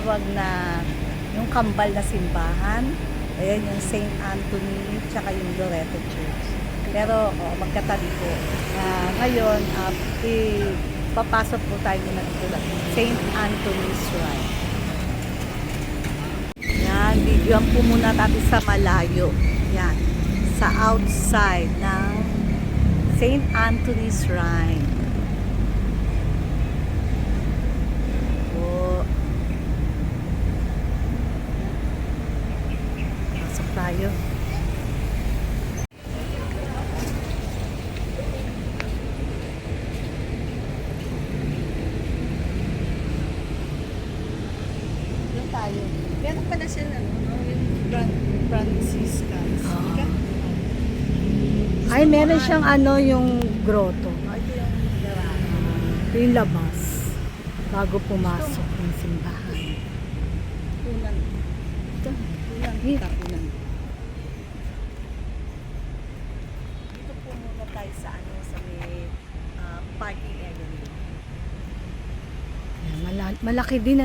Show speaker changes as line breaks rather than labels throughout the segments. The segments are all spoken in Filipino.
tinatawag na yung kambal na simbahan. Ayan yung St. Anthony tsaka yung Loreto Church. Pero magkatabi po. Ngayon, papasok po tayo na dito na St. Anthony's Shrine. Yan, videoan po muna natin sa malayo. Yan, sa outside ng St. Anthony's Shrine. Pasok tayo. Doon tayo. Meron pala siya yung Franciscans. Ay, meron siyang yung grotto. Ito yung
Ito yung labas. Bago pumasok ng simbahan.
punan. Ito, punan. Dito po muna tayo sa sa may parking area.
Ayan, malaki din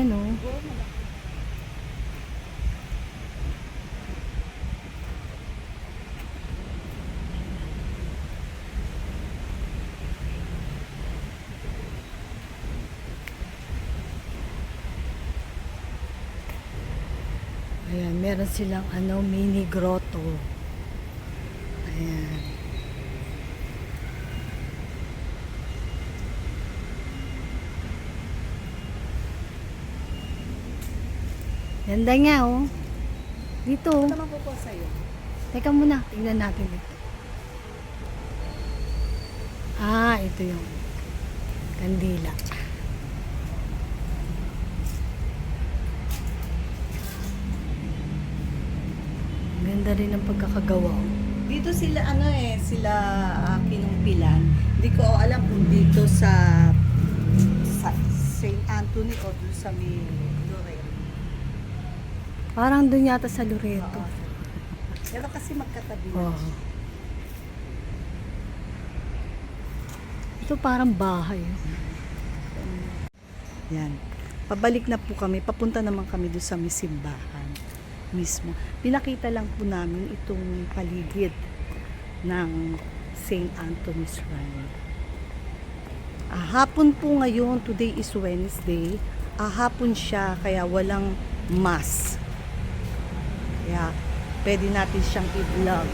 Ayan, meron silang mini grotto. Ayan. Ganda nga Dito.
Ito naman po sa'yo.
Teka muna, tingnan natin dito. Ito yung kandila. Ganda rin ang pagkakagawa.
Dito sila sila kinumpilan. Hindi ko alam kung dito sa St. Anthony o doon sa may Loreto.
Parang doon yata sa Loreto.
Pero kasi magkatabi.
Ito parang bahay.
Yan. Pabalik na po kami. Papunta naman kami doon sa may simbahan mismo. Pinakita lang po namin itong paligid ng St. Anthony's Shrine. Hapon po ngayon, today is Wednesday. Hapon siya, kaya walang mass. Kaya pwede natin siyang i-vlog.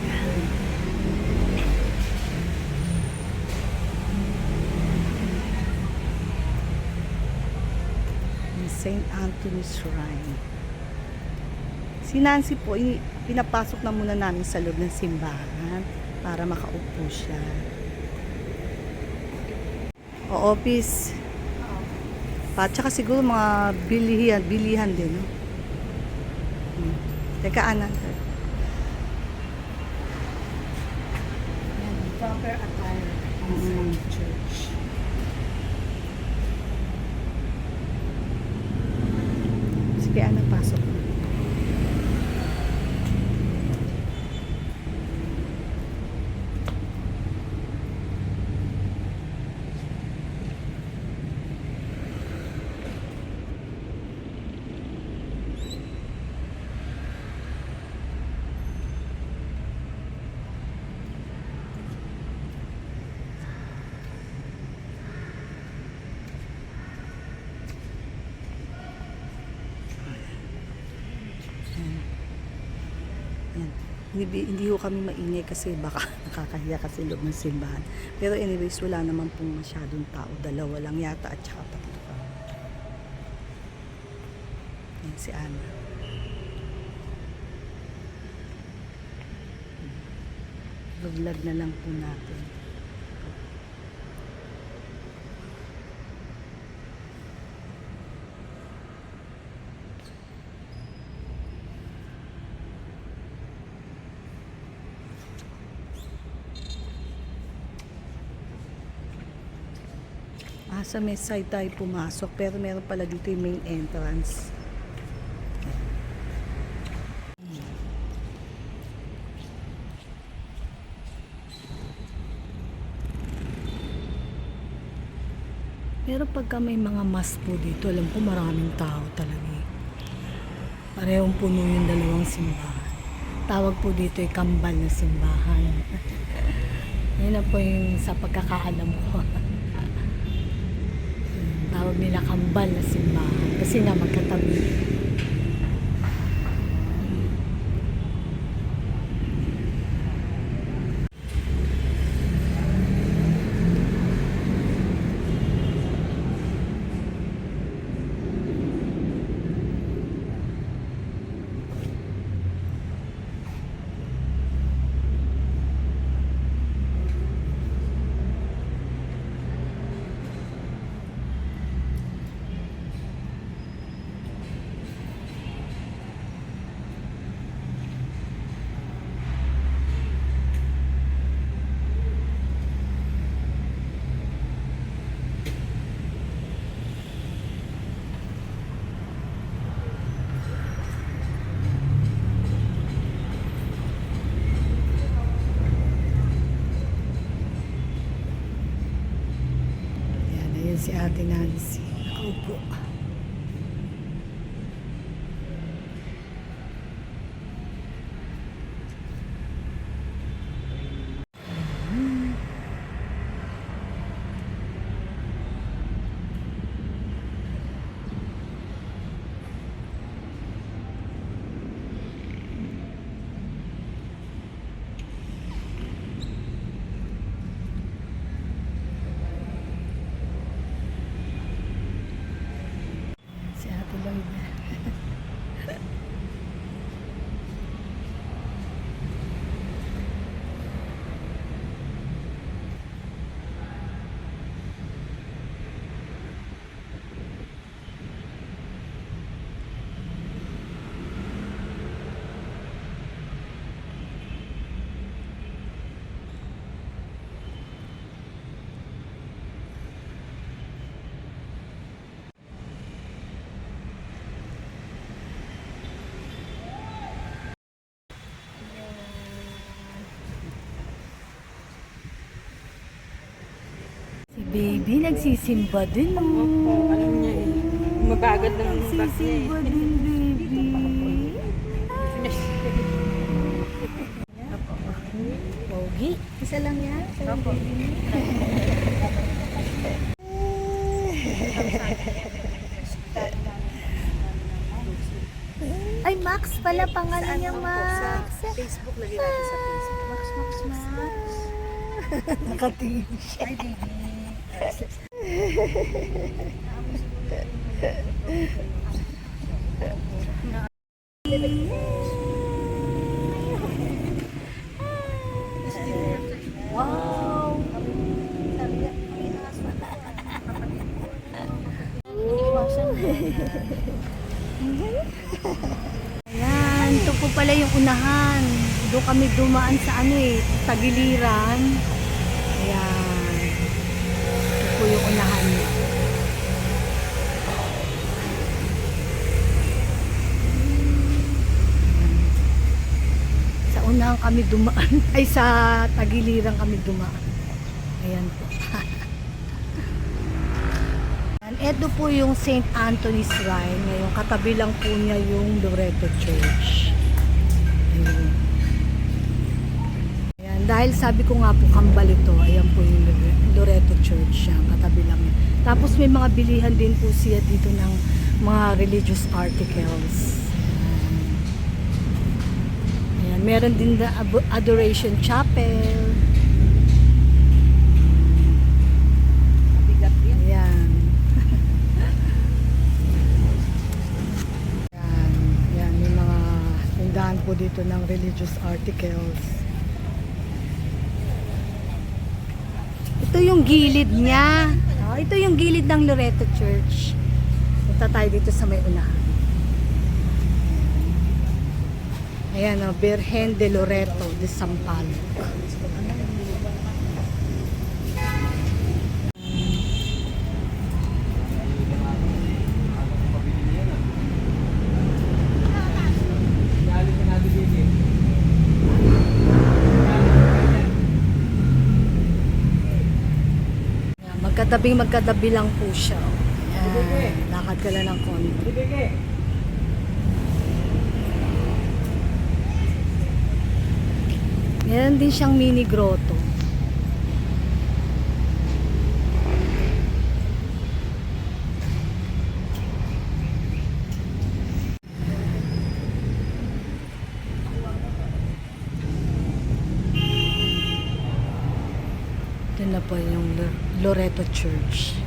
St. Anthony's Shrine. Si Nancy po, pinapasok na muna namin sa loob ng simbahan para makaupo siya. Office. Tsaka siguro mga bilihan din. Teka, Ana.
Yan, proper attire sa church.
Sige, Ana, pasok. Yan. Hindi ko kami maingay kasi baka nakakahiya kasi loob ng simbahan. Pero anyways, wala naman pong masyadong tao. Dalawa lang yata at saka tatlo kami. Yan si Ana. Vlog na lang po natin. Sa may side tayo pumasok, pero meron pala dito yung main entrance.
Pero pagka may mga mass po dito, alam ko maraming tao talaga. Parehong puno yung dalawang simbahan. Tawag po dito ay kambal na simbahan. Yan na po yung sa pagkakaalam ko. Tawag nila kambal na simbahan kasi nga magkatabi. Yan, ayun si Ate Nancy. Nakaupo. Si Ate Lloyd. Si baby nagsisimba din.
Oo, alam niya eh. Mabagad ng back niya
Nagsisimba
eh.
din, baby. Pogi.
Isa lang yan?
Opo.
Ay, Max pala pangalan niya, Max.
Sa Facebook, lagay natin sa Facebook. Max, Max, Max.
Nakatingin siya.
Hi, baby. Wow! Sabi niya, may aso.
Ayan, ito po pala yung unahan. Doon kami dumaan sa tagiliran. Ayan. Ito po yung unahan. Sa unahan kami dumaan. Ay, sa tagiliran kami dumaan. Ayan po. Ito po yung St. Anthony's Shrine. Ngayon, katabi lang po niya yung Loreto Church. Ayun. Ayan, dahil sabi ko nga po, kambal ito. Ayan po yung Loreto Church. Yan, katabi lang niya. Tapos may mga bilihan din po siya dito ng mga religious articles. Ayan, meron din na Adoration Chapel.
Bigat yan.
Ayan. Yan, may mga tindahan po dito ng religious articles. Ito yung gilid niya. Oh, ito yung gilid ng Loreto Church. Punta tayo dito sa may unahan. Ayan, oh, Virgen de Loreto de Sampaloc. Magkatabi lang po siya. Ayan, lakad ka lang ng konti. Meron din siyang mini grotto. Ito na po yung Loreto Church.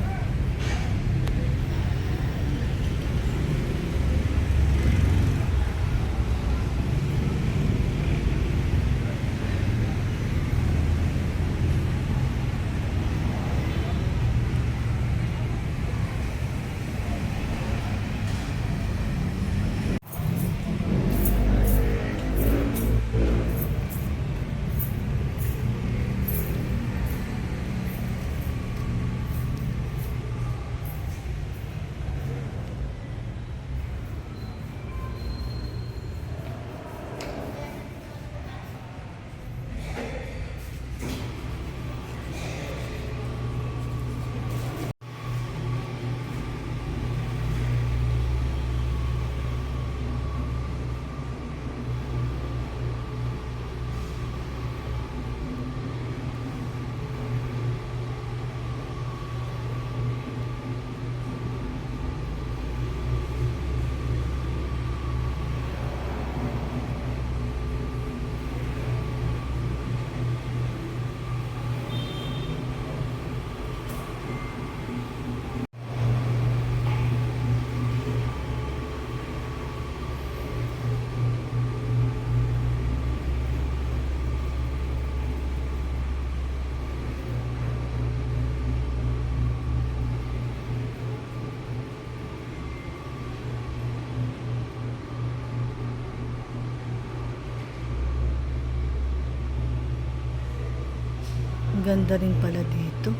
Ang ganda rin pala dito.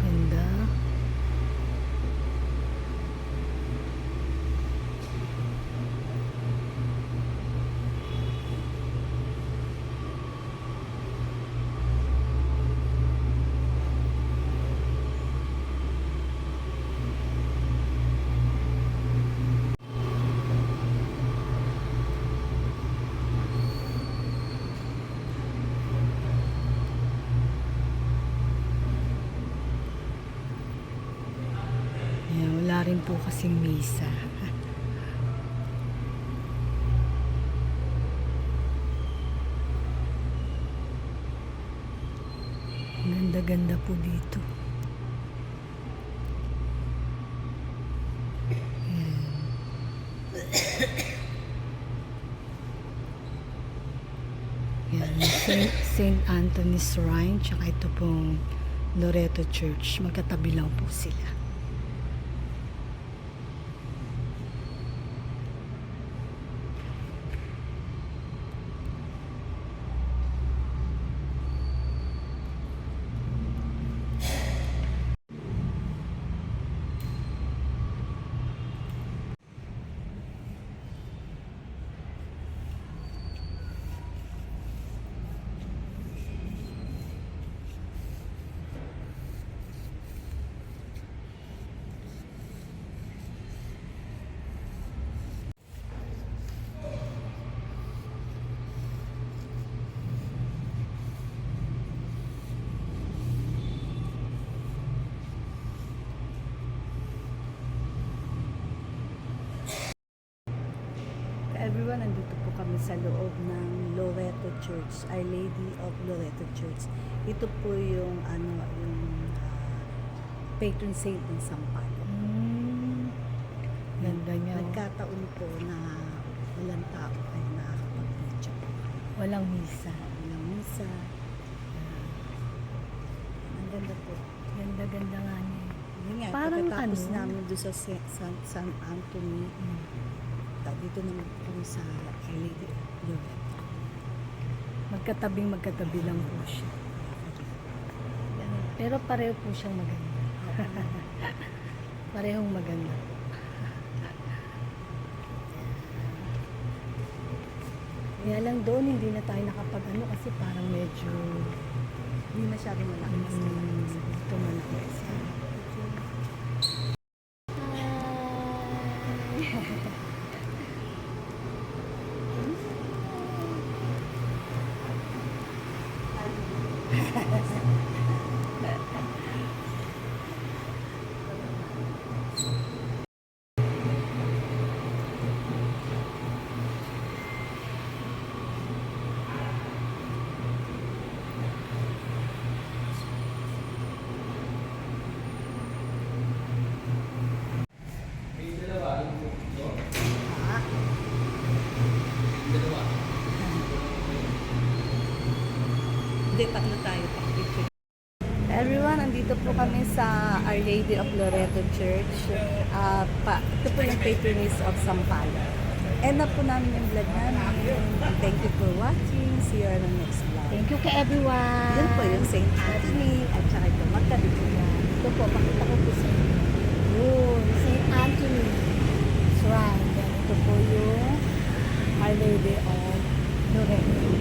Ganda. Ayan, wala rin po kasing misa. Ganda-ganda po dito. Ayan. Ayan, St. Anthony's Shrine, tsaka ito pong Loreto Church. Magkatabi lang po sila.
Everyone, nandito po kami sa loob ng Loreto Church, Our Lady of Loreto Church. Ito po yung patron saint ng Sampalo.
Ganda niya.
Nagkataon po na walang tao ay nakakapag-video.
Walang misa.
Walang misa. Ang ganda po.
Ganda-ganda nga niya.
Yun nga,
Parang
pagkatapos
ano?
namin doon sa San Anthony, dito naman po sa Our Lady of Loreto.
Magkatabi lang po siya. Pero pareho po siyang maganda. Parehong maganda. Kaya lang doon hindi na tayo nakapag-ano kasi parang medyo
Hindi masyadong malaki mas malaki.
Ito malaki.
Hindi, tatlo tayo. Picture. Everyone, andito po kami sa Our Lady of Loreto Church. Ito po yung patroness of Sampalo. End na po namin yung vlog namin. Thank you for watching. See you on the next vlog.
Thank you kay everyone.
Yan po yung St. Anthony at saka ito magkabit yan.
Ito po, pakita ko po sa inyo. Yun, St. Anthony Shrine. Yan, ito po yung Our Lady of Loreto.